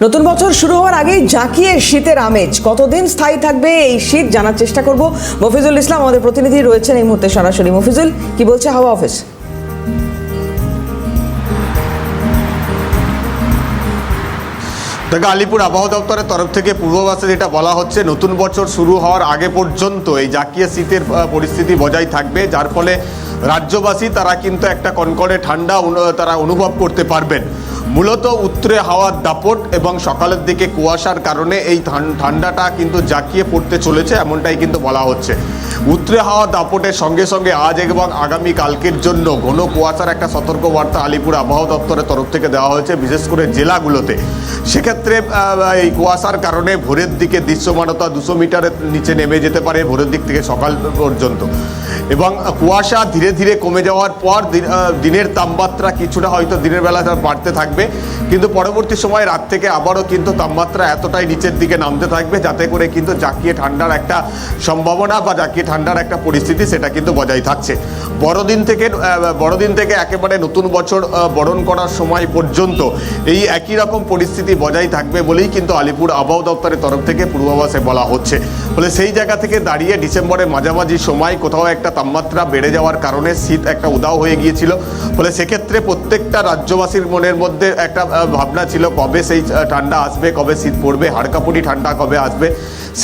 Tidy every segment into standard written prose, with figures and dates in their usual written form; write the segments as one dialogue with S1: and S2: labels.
S1: নতুন বছর শুরু হওয়ার আগেই জাঁকিয়ে শীতের আমেজ, কতদিন স্থায়ী থাকবে এই শীত জানার চেষ্টা করব। মফিজুল ইসলাম আমাদের প্রতিনিধি রয়েছেন এই মুহূর্তে সরাসরি। মফিজুল, কি বলছে হাওয়া অফিস?
S2: দেখো, আলিপুর আবহাওয়া দপ্তরের তরফ থেকে পূর্বাভাসে যেটা বলা হচ্ছে, নতুন বছর শুরু হওয়ার আগে পর্যন্ত এই জাঁকিয়ে শীতের পরিস্থিতি বজায় থাকবে, যার ফলে রাজ্যবাসী তারা কিন্তু একটা কনকনে ঠান্ডা তারা অনুভব করতে পারবেন। মূলত উত্তরে হাওয়ার দাপট এবং সকালের দিকে কুয়াশার কারণে এই ঠান্ডাটা কিন্তু জাঁকিয়ে পড়তে চলেছে, এমনটাই কিন্তু বলা হচ্ছে। উত্তরে হাওয়া দাপটের সঙ্গে সঙ্গে আজ এবং আগামী কালকের জন্য ঘন কুয়াশার একটা সতর্কবার্তা আলিপুর আবহাওয়া দপ্তরের তরফ থেকে দেওয়া হয়েছে, বিশেষ করে জেলাগুলোতে। সেক্ষেত্রে এই কুয়াশার কারণে ভোরের দিকে দৃশ্যমানতা 200 মিটারের নিচে নেমে যেতে পারে ভোরের দিক থেকে সকাল পর্যন্ত, এবং কুয়াশা ধীরে ধীরে কমে যাওয়ার পর দিনের তাপমাত্রা কিছুটা হয়তো দিনের বেলা বাড়তে থাকবে, কিন্তু পরবর্তী সময় রাত থেকে আবারও কিন্তু তাপমাত্রা এতটাই নিচের দিকে নামতে থাকবে যাতে করে কিন্তু জাঁকিয়ে ঠান্ডার একটা সম্ভাবনা বা জাঁকিয়ে ঠান্ডার একটা পরিস্থিতি সেটা কিন্তু বজায় থাকছে। বড়দিন থেকে একেবারে নতুন বছর বরণ করার সময় পর্যন্ত এই একই রকম পরিস্থিতি বজায় থাকবে বলেই কিন্তু আলিপুর আবহাওয়া দপ্তরের তরফ থেকে পূর্বাভাসে বলা হচ্ছে। ফলে সেই জায়গা থেকে দাঁড়িয়ে ডিসেম্বরের মাঝামাঝি সময় কোথাও একটা তাপমাত্রা বেড়ে যাওয়ার কারণে শীত একটা উদাও হয়ে গিয়েছিল। ফলে সেক্ষেত্রে প্রত্যেকটা রাজ্যবাসীর মনের মধ্যে একটা ভাবনা ছিল কবে সেই ঠান্ডা আসবে, কবে শীত পড়বে, হাড়কাঁপুনি ঠান্ডা কবে আসবে।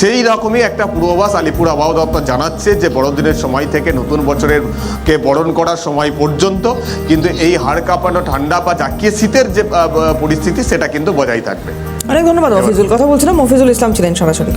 S2: সেই রকমই একটা পূর্বাভাস আলিপুর আবহাওয়া দপ্তর জানাচ্ছে যে বড়দিনের সময় থেকে নতুন বছরের কে বরণ করার সময় পর্যন্ত কিন্তু এই হাড় কাঁপানো ঠান্ডা বা জাঁকিয়ে শীতের যে পরিস্থিতি সেটা কিন্তু বজায় থাকবে।
S1: অনেক ধন্যবাদ মফিজুল। কথা বলছিলাম, মফিজুল ইসলাম ছিলেন সরাসরি।